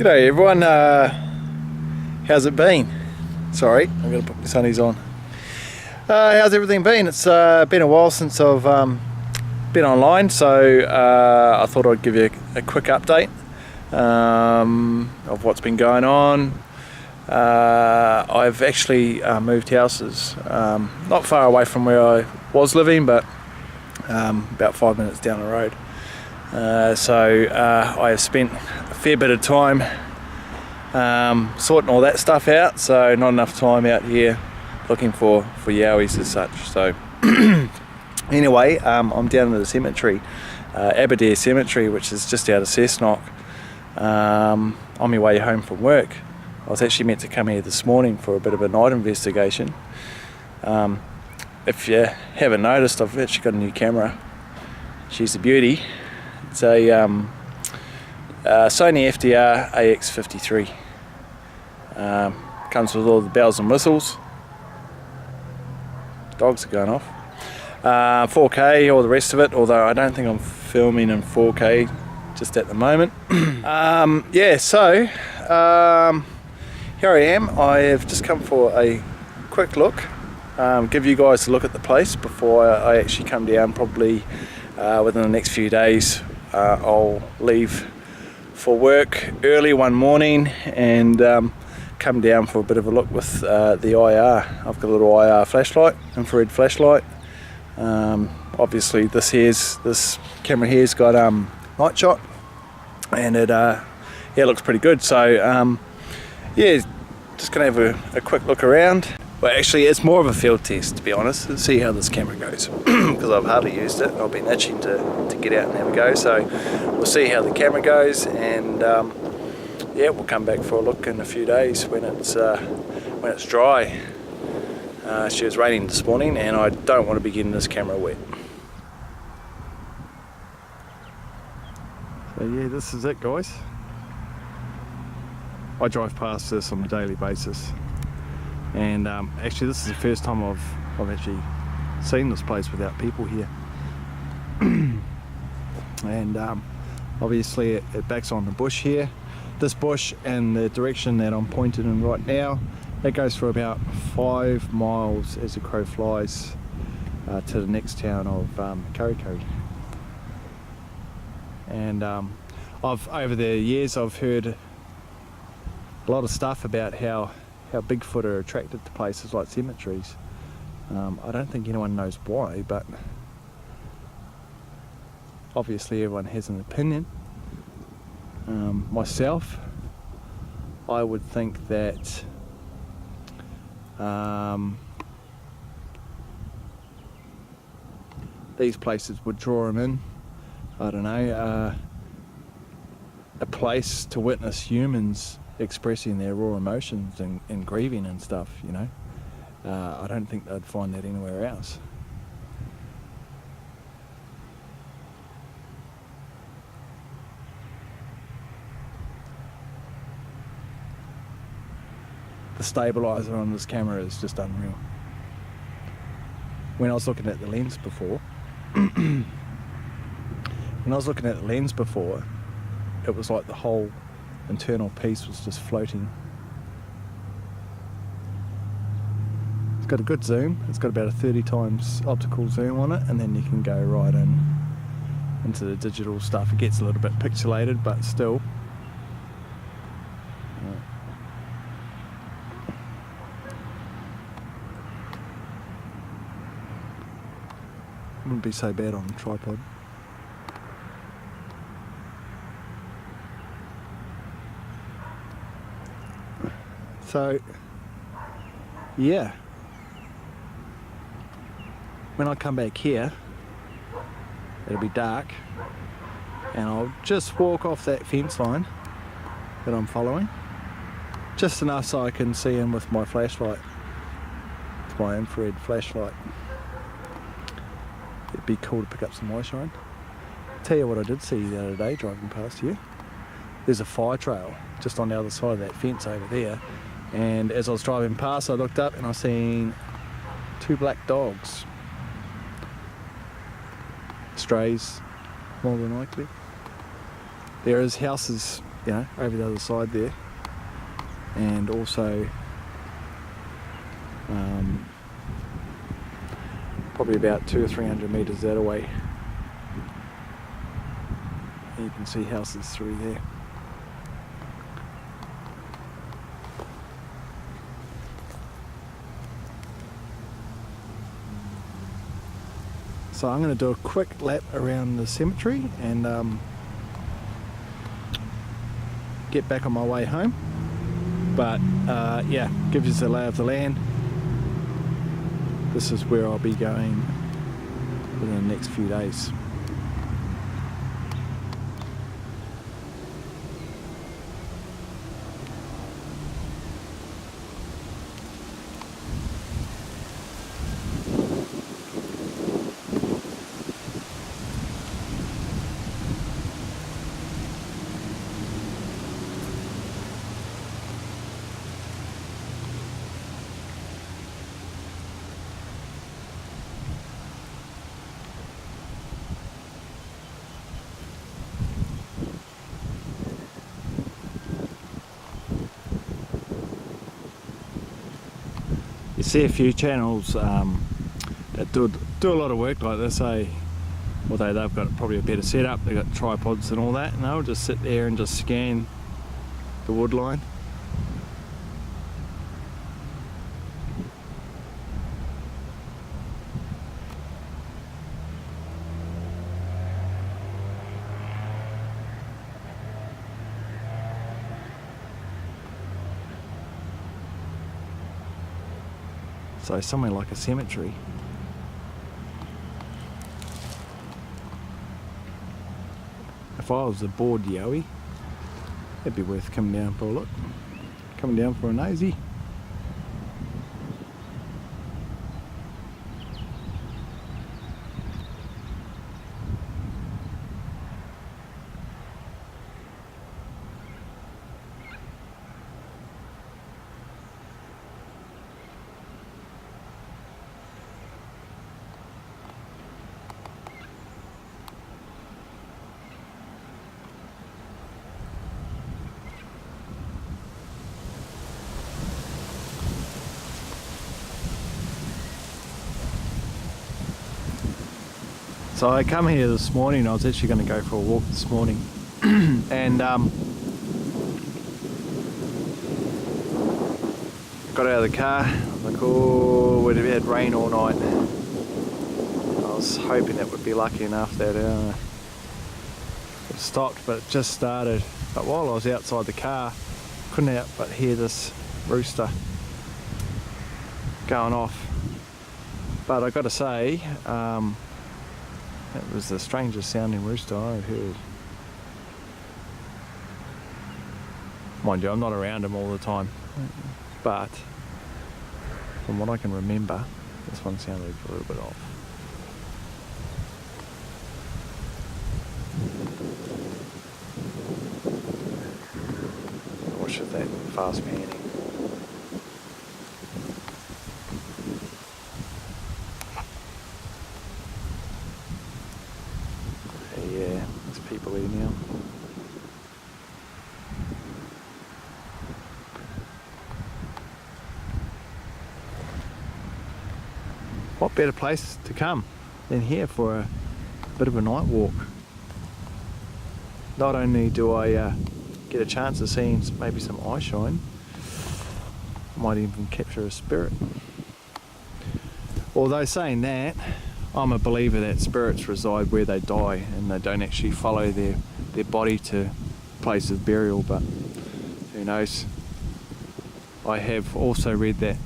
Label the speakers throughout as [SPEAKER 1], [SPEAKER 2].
[SPEAKER 1] G'day everyone, how's it been? Sorry, I'm going to put my sunnies on. How's everything been? It's been a while since I've been online, so I thought I'd give you a quick update of what's been going on. I've actually moved houses, not far away from where I was living, but about 5 minutes down the road. So I have spent a fair bit of time sorting all that stuff out, so not enough time out here looking for yowies as such. So anyway, I'm down at the cemetery, Aberdare Cemetery, which is just out of Cessnock, on my way home from work. I was actually meant to come here this morning for a bit of a night investigation. If you haven't noticed, I've actually got a new camera. She's a beauty. It's a Sony FDR AX53. Comes with all the bells and whistles. Dogs are going off. 4K, all the rest of it, although I don't think I'm filming in 4K just at the moment. Yeah, so here I am. I have just come for a quick look, give you guys a look at the place before I actually come down. Probably within the next few days. I'll leave for work early one morning and come down for a bit of a look with the IR. I've got a little IR flashlight, infrared flashlight. Obviously this camera here's got night shot, and it looks pretty good. So yeah, just gonna have a quick look around. Well, actually it's more of a field test, to be honest, to see how this camera goes, because I've hardly used it. I've been itching to get out and have a go, so we'll see how the camera goes, and yeah, we'll come back for a look in a few days when it's dry. It was raining this morning and I don't want to be getting this camera wet. So yeah, this is it, guys. I drive past this on a daily basis, and actually this is the first time I've actually seen this place without people here. And obviously it backs on the bush here. This bush and the direction that I'm pointed in right now, that goes for about 5 miles as the crow flies to the next town of Kurikuri. And over the years I've heard a lot of stuff about how Bigfoot are attracted to places like cemeteries. I don't think anyone knows why, but obviously everyone has an opinion. Myself, I would think that these places would draw them in. I don't know, a place to witness humans expressing their raw emotions and grieving and stuff, you know. I don't think they'd find that anywhere else. The stabilizer on this camera is just unreal. When I was looking at the lens before, it was like the whole internal piece was just floating. It's got a good zoom. It's got about a 30 times optical zoom on it, and then you can go right into the digital stuff. It gets a little bit pixelated, but still. Wouldn't be so bad on a tripod. So yeah, when I come back here it'll be dark, and I'll just walk off that fence line that I'm following, just enough so I can see in with my flashlight, with my infrared flashlight. It'd be cool to pick up some eye shine. Tell you what I did see the other day driving past here. There's a fire trail just on the other side of that fence over there, and as I was driving past I looked up and I seen 2 black dogs. Strays, more than likely. There is houses you know, over the other side there, and also probably about 200 or 300 metres that away. And you can see houses through there. So I'm going to do a quick lap around the cemetery and get back on my way home. But yeah, gives us a lay of the land. This is where I'll be going within the next few days. You see a few channels that do a lot of work like this, although they've got probably a better setup, they've got tripods and all that, and they'll just sit there and just scan the wood line. So somewhere like a cemetery, if I was a bored yowie, it'd be worth coming down for a look, coming down for a nosy. So I come here this morning, I was actually going to go for a walk this morning and got out of the car, I was like, oh, we'd have had rain all night. I was hoping it would be lucky enough that it stopped, but it just started. But while I was outside the car, couldn't help but hear this rooster going off. But I got to say, it was the strangest sounding rooster I've heard. Mind you, I'm not around them all the time, but from what I can remember, this one sounded a little bit off. Watch that fast panning. Yeah, there's people here now. What better place to come than here for a bit of a night walk? Not only do I get a chance of seeing maybe some eye shine, I might even capture a spirit. Although saying that, I'm a believer that spirits reside where they die and they don't actually follow their body to place of burial, but who knows. I have also read that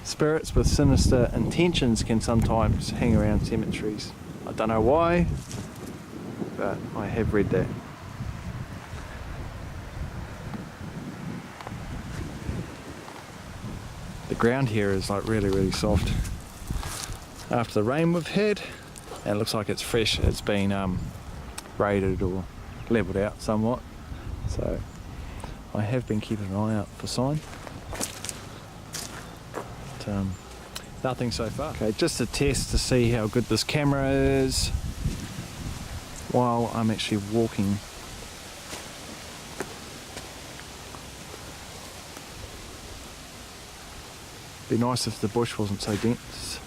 [SPEAKER 1] spirits with sinister intentions can sometimes hang around cemeteries. I don't know why, but I have read that. The ground here is like really soft. After the rain we've had, and it looks like it's fresh, it's been raided or levelled out somewhat. So I have been keeping an eye out for sign. But, nothing so far. Okay, just a test to see how good this camera is. while I'm actually walking. Be nice if the bush wasn't so dense.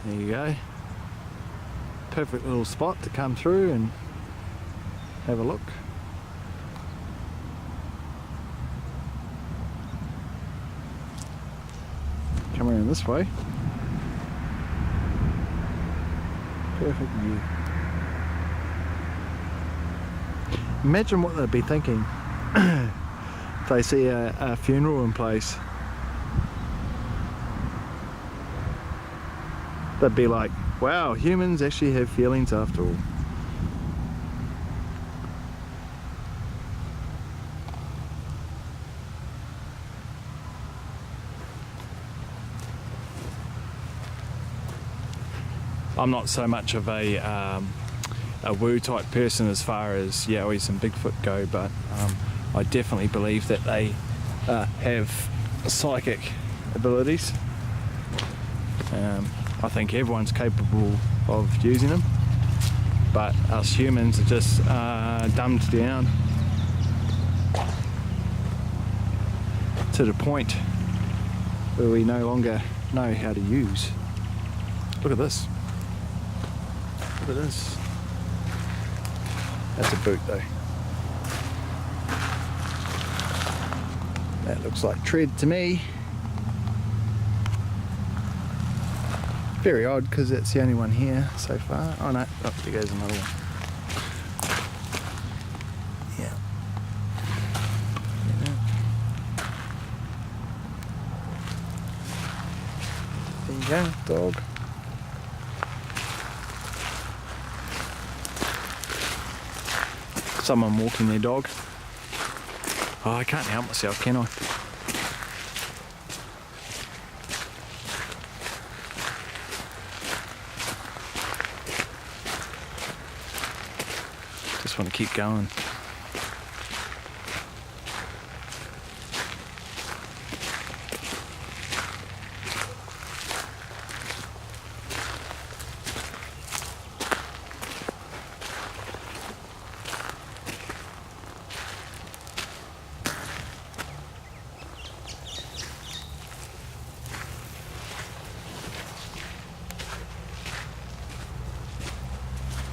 [SPEAKER 1] There you go. Perfect little spot to come through and have a look. Come around this way. Perfect view. Imagine what they'd be thinking if they see a funeral in place. They'd be like, wow, humans actually have feelings after all. I'm not so much of a woo type person as far as Yowies and Bigfoot go, but I definitely believe that they have psychic abilities. I think everyone's capable of using them, but us humans are just dumbed down to the point where we no longer know how to use. Look at this. Look at this. That's a boot though. That looks like tread to me. Very odd because it's the only one here so far. Oh no, oh, there goes another one. Yeah. There you go, dog. Someone walking their dog. Oh, I can't help myself, can I? Just want to keep going.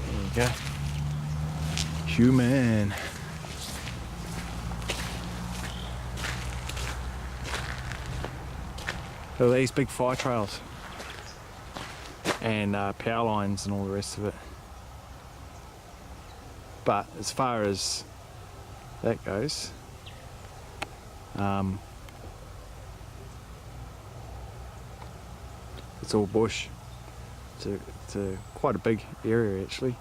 [SPEAKER 1] There you go. Human. So these big fire trails and power lines and all the rest of it. But as far as that goes, it's all bush. It's a quite a big area actually.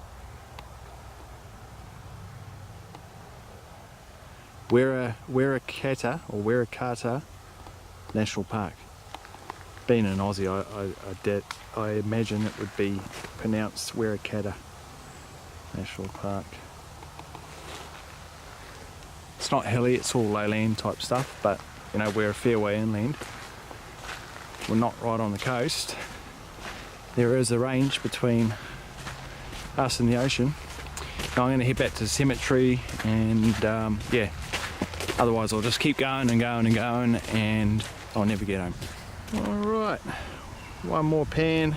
[SPEAKER 1] Werakata National Park. Being an Aussie, I imagine it would be pronounced Werakata National Park. It's not hilly, it's all lowland type stuff, but you know, we're a fair way inland. We're not right on the coast. There is a range between us and the ocean. Now I'm going to head back to the cemetery and yeah, otherwise I'll just keep going and going and going and I'll never get home. Alright, one more pan.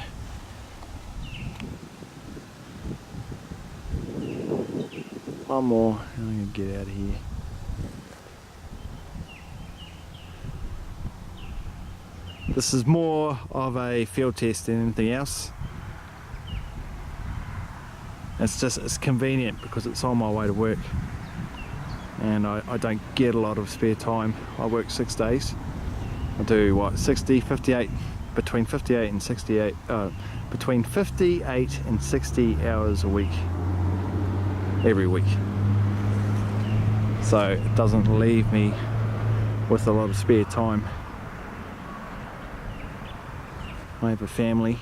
[SPEAKER 1] One more, and I'm going to get out of here. This is more of a field test than anything else. It's convenient because it's on my way to work and I don't get a lot of spare time. I work 6 days I do what, 60, 58, between 58 and 68, between 58 and 60 hours a week, every week. So it doesn't leave me with a lot of spare time. I have a family,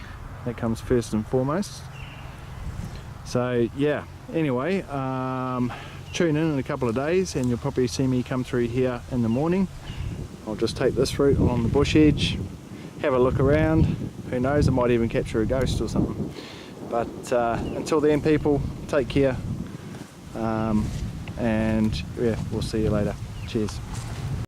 [SPEAKER 1] that comes first and foremost. So yeah, anyway, tune in a couple of days and you'll probably see me come through here in the morning. I'll just take this route along the bush edge, have a look around. Who knows, I might even capture a ghost or something. But until then, people, take care, and yeah, we'll see you later. Cheers.